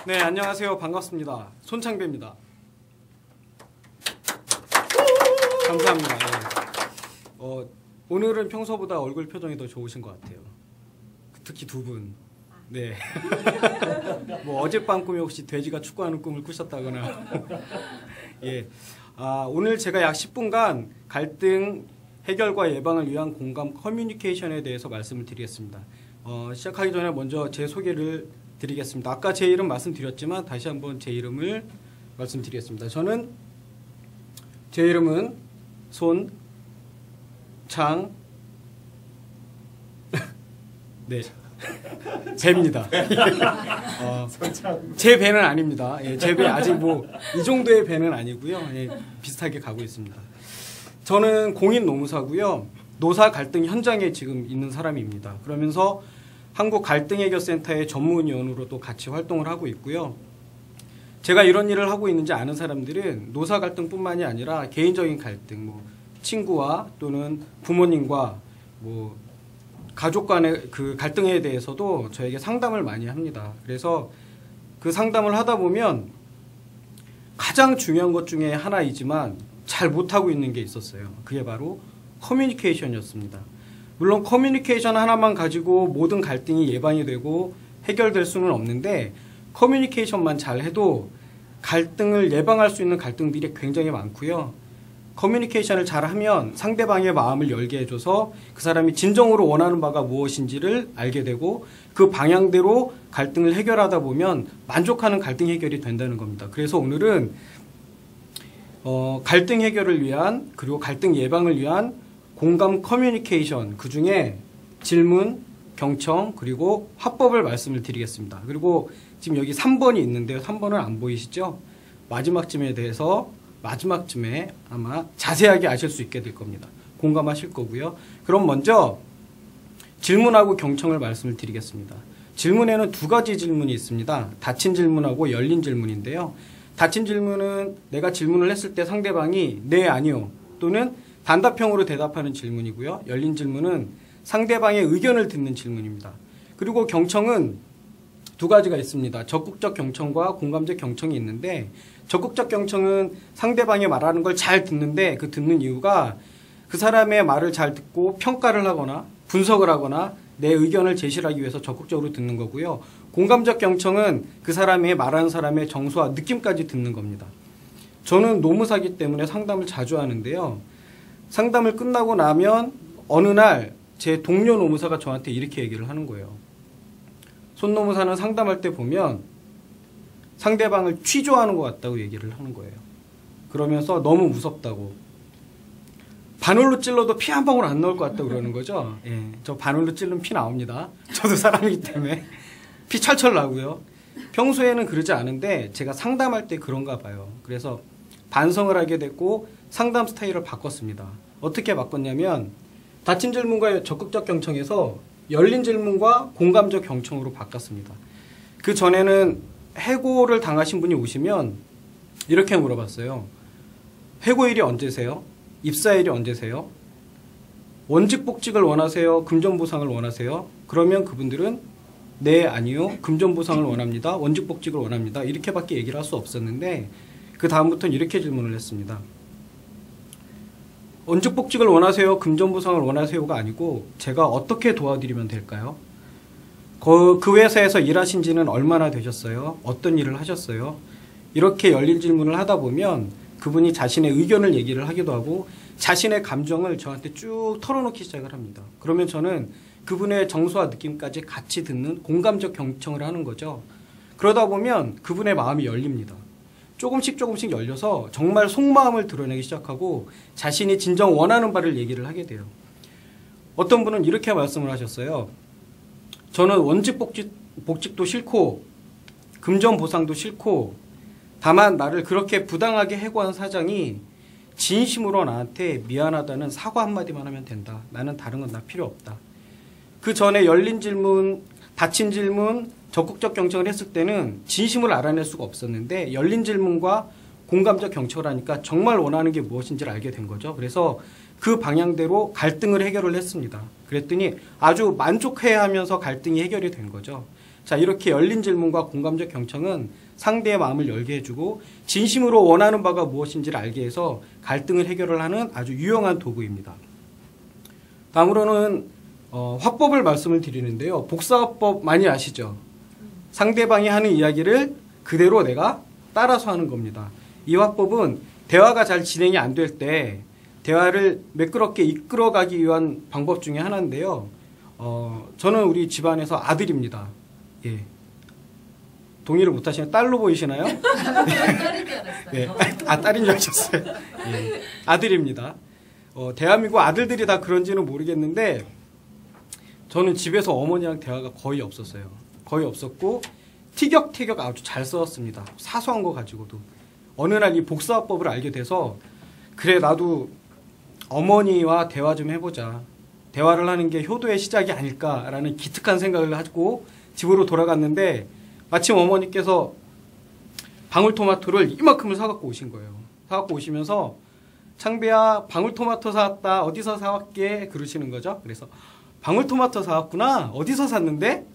네, 안녕하세요. 반갑습니다. 손창배입니다. 감사합니다. 네. 오늘은 평소보다 얼굴 표정이 더 좋으신 것 같아요. 특히 두 분. 네. 뭐 어젯밤 꿈이 혹시 돼지가 축구하는 꿈을 꾸셨다거나. 예. 오늘 제가 약 10분간 갈등 해결과 예방을 위한 공감 커뮤니케이션에 대해서 말씀을 드리겠습니다. 시작하기 전에 먼저 제 소개를 드리겠습니다. 아까 제 이름 말씀드렸지만 다시 한번 제 이름을 말씀드리겠습니다. 제 이름은 네, 배입니다. 제 배는 아닙니다. 예, 제 배 아직 뭐 이 정도의 배는 아니고요. 예, 비슷하게 가고 있습니다. 저는 공인 노무사고요. 노사 갈등 현장에 지금 있는 사람입니다. 그러면서 한국 갈등해결센터의 전문위원으로도 같이 활동을 하고 있고요. 제가 이런 일을 하고 있는지 아는 사람들은 노사 갈등뿐만이 아니라 개인적인 갈등, 뭐 친구와 또는 부모님과 뭐 가족 간의 그 갈등에 대해서도 저에게 상담을 많이 합니다. 그래서 그 상담을 하다 보면 가장 중요한 것 중에 하나이지만 잘 못하고 있는 게 있었어요. 그게 바로 커뮤니케이션이었습니다. 물론 커뮤니케이션 하나만 가지고 모든 갈등이 예방이 되고 해결될 수는 없는데 커뮤니케이션만 잘 해도 갈등을 예방할 수 있는 갈등들이 굉장히 많고요. 커뮤니케이션을 잘하면 상대방의 마음을 열게 해줘서 그 사람이 진정으로 원하는 바가 무엇인지를 알게 되고 그 방향대로 갈등을 해결하다 보면 만족하는 갈등 해결이 된다는 겁니다. 그래서 오늘은 갈등 해결을 위한 그리고 갈등 예방을 위한 공감 커뮤니케이션, 그중에 질문, 경청, 그리고 화법을 말씀을 드리겠습니다. 그리고 지금 여기 3번이 있는데요. 3번은 안 보이시죠? 마지막쯤에 대해서 마지막쯤에 아마 자세하게 아실 수 있게 될 겁니다. 공감하실 거고요. 그럼 먼저 질문하고 경청을 말씀을 드리겠습니다. 질문에는 두 가지 질문이 있습니다. 닫힌 질문하고 열린 질문인데요. 닫힌 질문은 내가 질문을 했을 때 상대방이 네, 아니요 또는 단답형으로 대답하는 질문이고요. 열린 질문은 상대방의 의견을 듣는 질문입니다. 그리고 경청은 두 가지가 있습니다. 적극적 경청과 공감적 경청이 있는데 적극적 경청은 상대방이 말하는 걸 잘 듣는데 그 듣는 이유가 그 사람의 말을 잘 듣고 평가를 하거나 분석을 하거나 내 의견을 제시를 하기 위해서 적극적으로 듣는 거고요. 공감적 경청은 그 사람이 말하는 사람의 정서와 느낌까지 듣는 겁니다. 저는 노무사기 때문에 상담을 자주 하는데요. 상담을 끝나고 나면 어느 날 제 동료 노무사가 저한테 이렇게 얘기를 하는 거예요. 손 노무사는 상담할 때 보면 상대방을 취조하는 것 같다고 얘기를 하는 거예요. 그러면서 너무 무섭다고. 바늘로 찔러도 피 한 방울 안 나올 것 같다고 그러는 거죠. 예, 저 바늘로 찔르면 피 나옵니다. 저도 사람이기 때문에 피 철철 나고요. 평소에는 그러지 않은데 제가 상담할 때 그런가 봐요. 그래서 반성을 하게 됐고 상담 스타일을 바꿨습니다. 어떻게 바꿨냐면 닫힌 질문과 적극적 경청에서 열린 질문과 공감적 경청으로 바꿨습니다. 그 전에는 해고를 당하신 분이 오시면 이렇게 물어봤어요. 해고일이 언제세요? 입사일이 언제세요? 원직복직을 원하세요? 금전보상을 원하세요? 그러면 그분들은 네, 아니요. 금전보상을 원합니다. 원직복직을 원합니다. 이렇게밖에 얘기를 할 수 없었는데 그 다음부터는 이렇게 질문을 했습니다. 원직복직을 원하세요? 금전보상을 원하세요가 아니고 제가 어떻게 도와드리면 될까요? 그 회사에서 일하신 지는 얼마나 되셨어요? 어떤 일을 하셨어요? 이렇게 열린 질문을 하다 보면 그분이 자신의 의견을 얘기를 하기도 하고 자신의 감정을 저한테 쭉 털어놓기 시작을 합니다. 그러면 저는 그분의 정서와 느낌까지 같이 듣는 공감적 경청을 하는 거죠. 그러다 보면 그분의 마음이 열립니다. 조금씩 열려서 정말 속마음을 드러내기 시작하고 자신이 진정 원하는 바를 얘기를 하게 돼요. 어떤 분은 이렇게 말씀을 하셨어요. 저는 원직복직도 싫고 금전보상도 싫고 다만 나를 그렇게 부당하게 해고한 사장이 진심으로 나한테 미안하다는 사과 한마디만 하면 된다. 나는 다른 건 나 필요 없다. 그 전에 열린 질문, 닫힌 질문, 적극적 경청을 했을 때는 진심을 알아낼 수가 없었는데 열린 질문과 공감적 경청을 하니까 정말 원하는 게 무엇인지를 알게 된 거죠. 그래서 그 방향대로 갈등을 해결을 했습니다. 그랬더니 아주 만족해하면서 갈등이 해결이 된 거죠. 자, 이렇게 열린 질문과 공감적 경청은 상대의 마음을 열게 해주고 진심으로 원하는 바가 무엇인지를 알게 해서 갈등을 해결을 하는 아주 유용한 도구입니다. 다음으로는 화법을 말씀을 드리는데요. 복사화법 많이 아시죠? 상대방이 하는 이야기를 그대로 내가 따라서 하는 겁니다. 이 화법은 대화가 잘 진행이 안 될 때 대화를 매끄럽게 이끌어가기 위한 방법 중에 하나인데요. 저는 우리 집안에서 아들입니다. 예. 동의를 못하시면 딸로 보이시나요? 딸인 줄 알았어요. 네. 아, 딸인 줄 아셨어요? 예. 아들입니다. 대한민국 아들들이 다 그런지는 모르겠는데 저는 집에서 어머니랑 대화가 거의 없었어요. 거의 없었고 티격태격 아주 잘 써왔습니다. 사소한 거 가지고도. 어느 날 이 복사화법을 알게 돼서 그래 나도 어머니와 대화 좀 해보자. 대화를 하는 게 효도의 시작이 아닐까라는 기특한 생각을 하고 집으로 돌아갔는데 마침 어머니께서 방울토마토를 이만큼을 사갖고 오신 거예요. 사갖고 오시면서 창배야 방울토마토 사왔다. 어디서 사왔게? 그러시는 거죠. 그래서 방울토마토 사왔구나. 어디서 샀는데?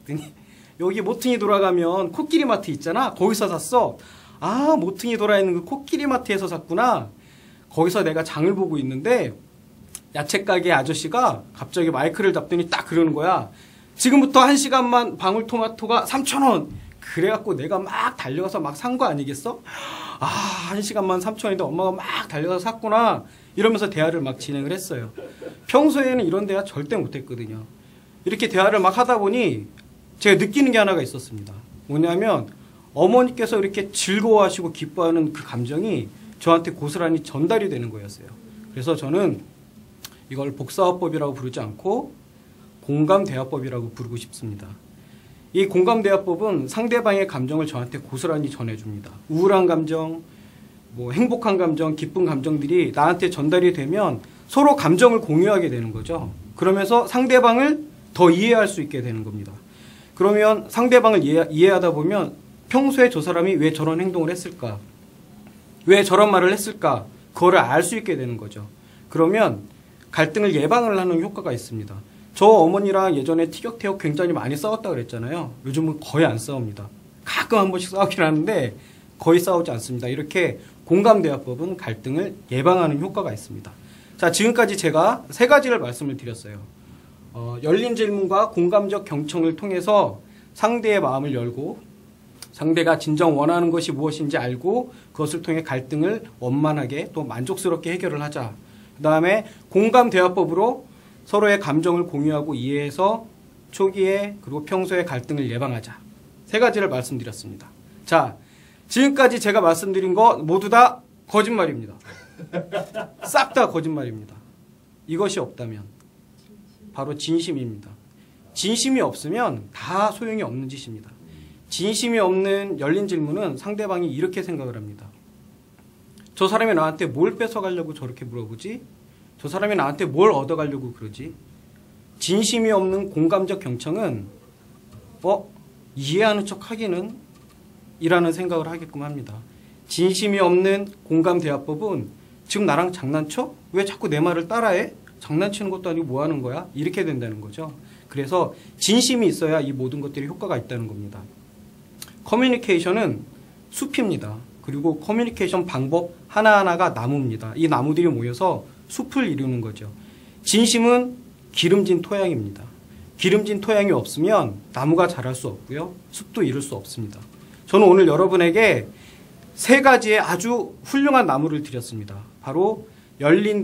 여기 모퉁이 돌아가면 코끼리 마트 있잖아. 거기서 샀어. 아, 모퉁이 돌아있는 그 코끼리 마트에서 샀구나. 거기서 내가 장을 보고 있는데 야채 가게 아저씨가 갑자기 마이크를 잡더니 딱 그러는 거야. 지금부터 1시간만 방울토마토가 3,000원. 그래갖고 내가 막 달려가서 막 산 거 아니겠어? 아, 1시간만 3,000원인데 엄마가 막 달려가서 샀구나. 이러면서 대화를 막 진행을 했어요. 평소에는 이런 대화 절대 못했거든요. 이렇게 대화를 막 하다 보니 제가 느끼는 게 하나가 있었습니다. 뭐냐면 어머니께서 이렇게 즐거워하시고 기뻐하는 그 감정이 저한테 고스란히 전달이 되는 거였어요. 그래서 저는 이걸 복사화법이라고 부르지 않고 공감대화법이라고 부르고 싶습니다. 이 공감대화법은 상대방의 감정을 저한테 고스란히 전해줍니다. 우울한 감정, 뭐 행복한 감정, 기쁜 감정들이 나한테 전달이 되면 서로 감정을 공유하게 되는 거죠. 그러면서 상대방을 더 이해할 수 있게 되는 겁니다. 그러면 상대방을 이해하다 보면 평소에 저 사람이 왜 저런 행동을 했을까? 왜 저런 말을 했을까? 그거를 알 수 있게 되는 거죠. 그러면 갈등을 예방을 하는 효과가 있습니다. 저 어머니랑 예전에 티격태격 굉장히 많이 싸웠다고 그랬잖아요. 요즘은 거의 안 싸웁니다. 가끔 한 번씩 싸우긴 하는데 거의 싸우지 않습니다. 이렇게 공감대화법은 갈등을 예방하는 효과가 있습니다. 자, 지금까지 제가 3가지를 말씀을 드렸어요. 열린 질문과 공감적 경청을 통해서 상대의 마음을 열고 상대가 진정 원하는 것이 무엇인지 알고 그것을 통해 갈등을 원만하게 또 만족스럽게 해결을 하자. 그 다음에 공감대화법으로 서로의 감정을 공유하고 이해해서 초기에 그리고 평소에 갈등을 예방하자. 3가지를 말씀드렸습니다. 자, 지금까지 제가 말씀드린 거 모두 다 거짓말입니다. 싹 다 거짓말입니다. 이것이 없다면 바로 진심입니다. 진심이 없으면 다 소용이 없는 짓입니다. 진심이 없는 열린 질문은 상대방이 이렇게 생각을 합니다. 저 사람이 나한테 뭘 뺏어가려고 저렇게 물어보지? 저 사람이 나한테 뭘 얻어가려고 그러지? 진심이 없는 공감적 경청은 이해하는 척 하기는 이라는 생각을 하게끔 합니다. 진심이 없는 공감대화법은 지금 나랑 장난쳐? 왜 자꾸 내 말을 따라해? 장난치는 것도 아니고 뭐 하는 거야? 이렇게 된다는 거죠. 그래서 진심이 있어야 이 모든 것들이 효과가 있다는 겁니다. 커뮤니케이션은 숲입니다. 그리고 커뮤니케이션 방법 하나하나가 나무입니다. 이 나무들이 모여서 숲을 이루는 거죠. 진심은 기름진 토양입니다. 기름진 토양이 없으면 나무가 자랄 수 없고요. 숲도 이룰 수 없습니다. 저는 오늘 여러분에게 3가지의 아주 훌륭한 나무를 드렸습니다. 바로 열린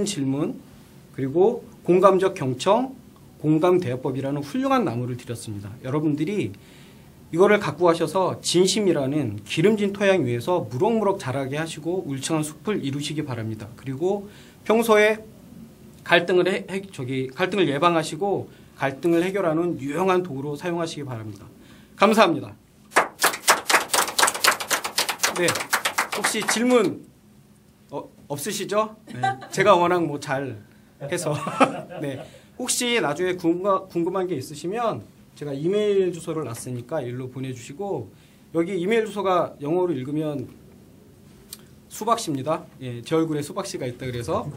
질문, 그리고 공감적 경청, 공감대화법이라는 훌륭한 나무를 드렸습니다. 여러분들이 이거를 갖고 가셔서 진심이라는 기름진 토양 위에서 무럭무럭 자라게 하시고 울창한 숲을 이루시기 바랍니다. 그리고 평소에 갈등을 예방하시고 갈등을 해결하는 유용한 도구로 사용하시기 바랍니다. 감사합니다. 네, 혹시 질문 없으시죠? 네, 제가 워낙 잘 해서 네, 혹시 나중에 궁금한 게 있으시면 제가 이메일 주소를 놨으니까 일로 보내주시고, 여기 이메일 주소가 영어로 읽으면 수박씨입니다. 예, 제 얼굴에 수박씨가 있다 그래서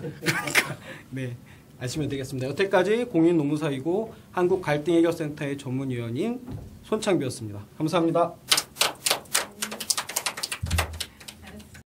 네, 아시면 되겠습니다. 여태까지 공인노무사이고 한국갈등해결센터의 전문위원인 손창비였습니다. 감사합니다.